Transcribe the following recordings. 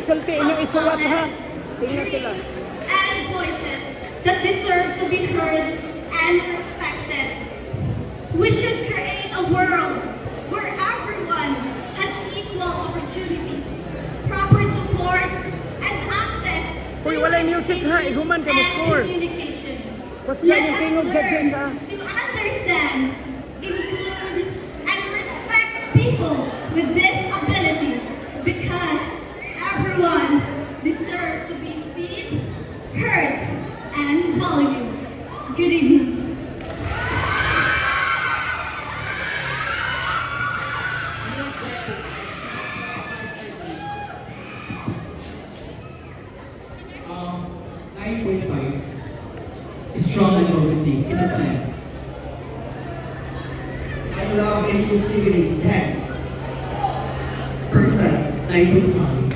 isulti, inyong isuwat ha. Tingnan sila. And voices that deserve to be heard and respected. We should create a world where everyone has equal opportunities, proper support, and access to Uy, walay music ha, iguman ka mo and score. communication. Basta Let yung us tingog judges ha. learn to understand, include, and respect people with disability because everyone deserves to be seen, heard, and valued. Good evening. Um, 9.5 is strong and progressive. It's a 10. I love inclusivity. 10. Perfect. 9.5.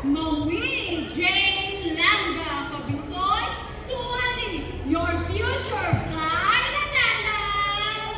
Mawini Jane Langa Kabintoy, 20, your future flight attendant.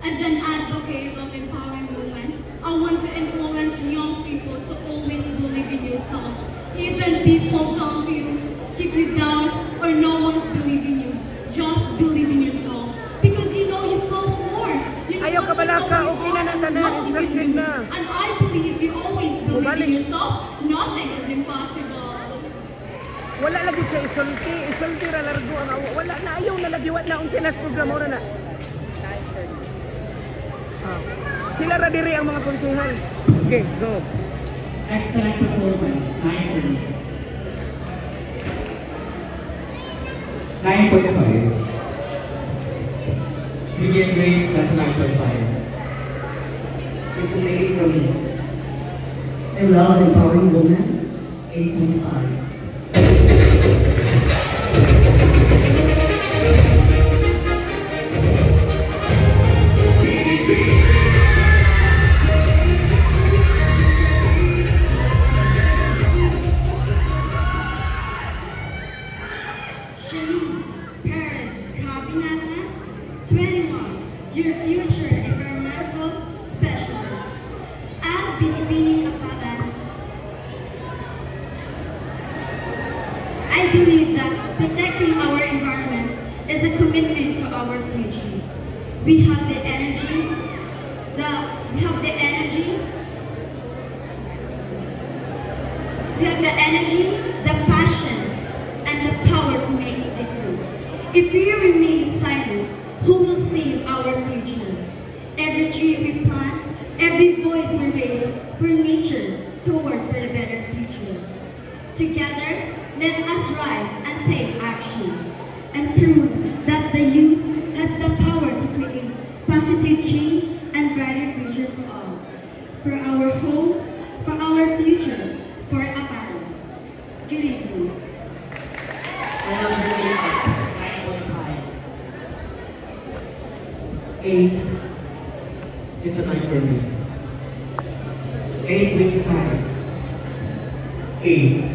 As an advocate of empowering women, I want to influence young people to always believe in yourself. Even people dump you, keep you down, or no one's believing you. Just believe in yourself. Because you know yourself more. You know Ayaw what ka bala you ka, know okay you na are, na tanan, what you can instructed do. na. And I believe if you always believe Bumalik. in yourself, nothing is impossible. Wala lagi siya isulti ra largo ang awa. Wala na ayaw na lagi wala ang sinas programa ora na. Ah. Sila ra diri ang mga konsehal. Okay, go. Excellent performance. 9.3. 9.5. Begin Grace, that's 9.5. It's an 8 for me. I love empowering women. 8.5. Shanice, parents, Kabinata, 21, your future environmental specialist. As Binibining Kapalan, I believe that protecting our environment is a commitment to our future. We have the energy, the passion, and the power to make a difference. If we remain silent, who will save our future? Every tree we plant, every voice we raise for nature towards for a better future. Together, let us rise and take action and prove that the youth has the power to create positive change and brighter future for all. For our home, for our future, for Aparo. Good evening. I love your makeup. 9.5. 8. It's a 9 for me. 8.5. 8.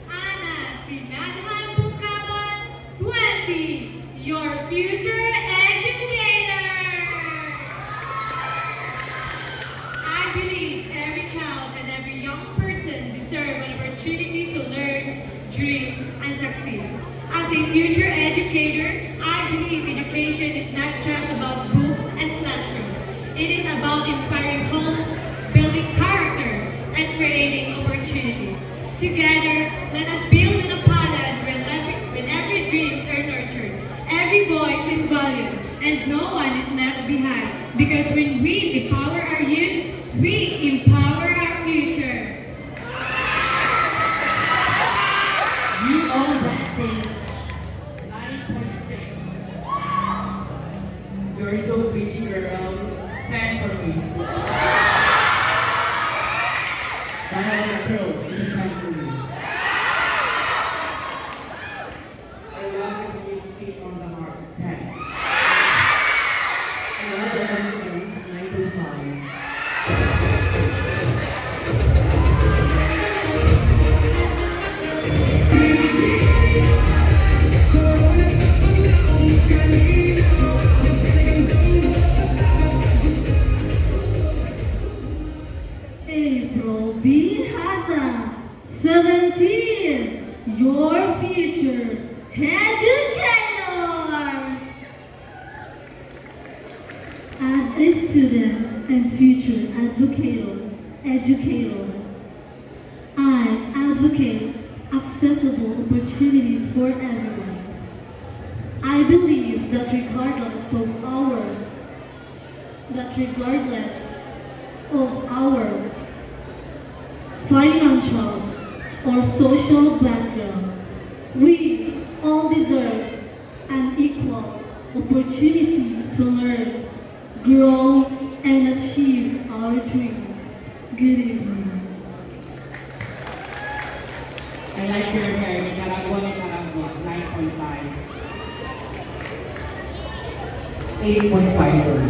Ana Sinadhan Bukaban, 20, your future educator. I believe every child and every young person deserve an opportunity to learn, dream, and succeed. As a future educator, I believe education is not just about books and classroom. It is about inspiring hope, building character, and creating opportunities. Together, let us build an Apalan when every dreams are nurtured, every voice is valued, and no one is left behind. Because when we empower our youth, we empower our future. You all that say student and future educator, I advocate accessible opportunities for everyone. I believe that regardless of our financial or social background, we all deserve an equal opportunity to learn, grow, and achieve our dreams. Good evening. I like your hair, Nicaragua, 9.5. 8.5 for me.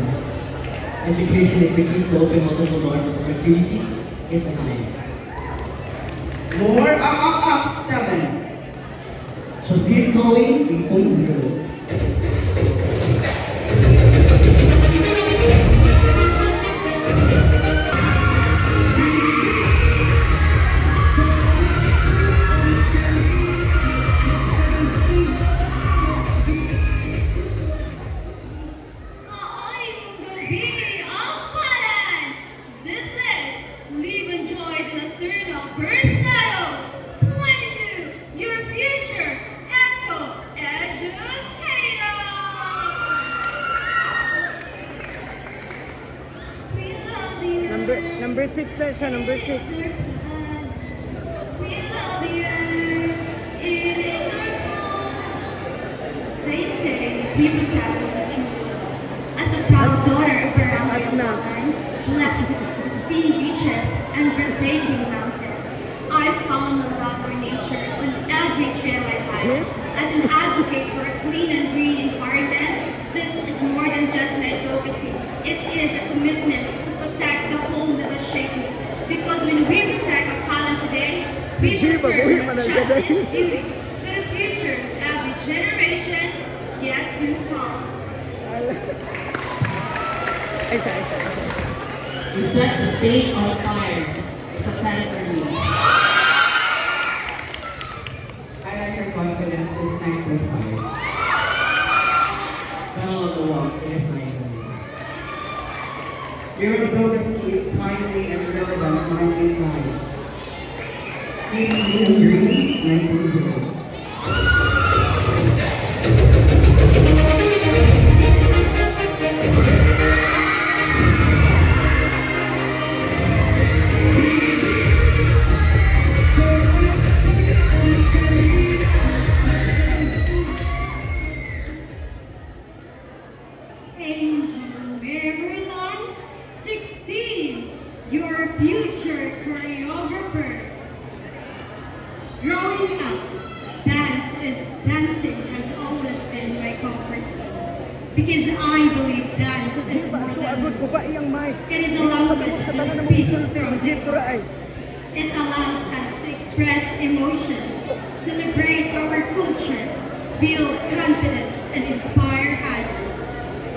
Education is the key to open multiple doors of opportunities. It's a 9. More up, 7. Just keep going, 8.0. Maayong gabi ang palan! This is Live and Joy de la Serna Persado 22, your future eco-educator! We love you. Number 6 na siya, number 6. We love you. It is our fault. They say we protect what you love. As a proud daughter of Barangay Amalan, blessed with pristine beaches and breathtaking mountains, I found the love for nature on every trail I hike. As an advocate for a clean and green environment, this is more than just my advocacy. It is a commitment to protect the home that has shaped me. Because when we protect Amalan today, we preserve not just its beauty, but the future of every generation yet to come. Isa. You set the stage on fire. It's a plan for me. I like your confidence. It's 9.5. Tunnel of the walk. It is 9. Your advocacy is timely and relevant, 9.9. Speed and green, 9.0. Angel Maryland, 16, your future choreographer. Growing up, dancing has always been my comfort zone. Because I believe dance is more Agod ko than ba iyang mic? it is a language Sa tanan that ng speaks mga from the dito ra ay. It allows us to express emotion, celebrate our culture, build confidence, and inspire others.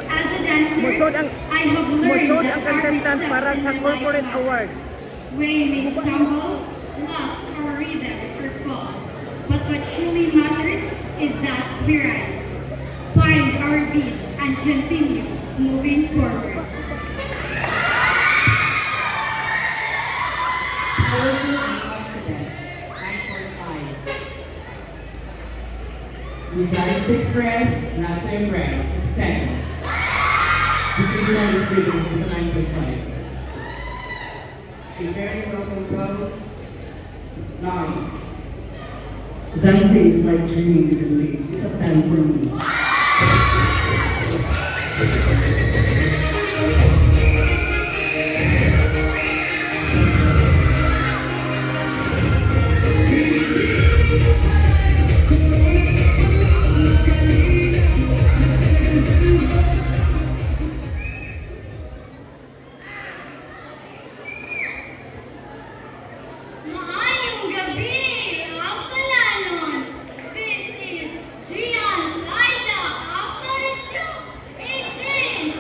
As a dancer, Musod ang- I have learned musod that ang every contestant step para in sa my life corporate matters. awards. We may stumble, lost our rhythm, or fall. But what truly matters is that we rise, find our beat, and continue moving forward. Powerful and confident. 9.5. You try to express, not to impress. It's 10. Because you know this reading is a 9.5. A very well composed, 9. Dancing is like dreaming with the lake. It's a 10 for me. Maayong gabi, ang palanon. This is Gian Laida Aparicio, 18,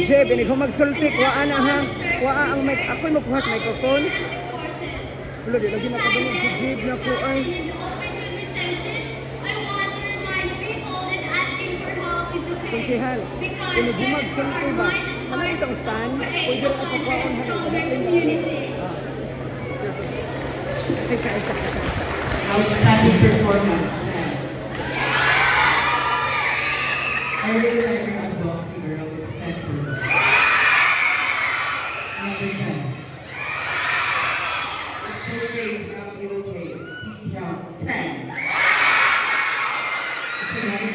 Jeb, ini kung magsulti, kuhaan na ha. Kuha ang mic. Ako'y magkuha sa microphone. Wala, di lagi nakaganon si Jeb na ko ay. Konsihal, ini di magsulti ba? Ano itong stand? Pwede rin ako kuhaan ha. Isa. Outstanding performance. I really like your unboxing, girl. It's 10 for me. Another 10. Suitcase, not pillowcase. Seat count, 10. It's another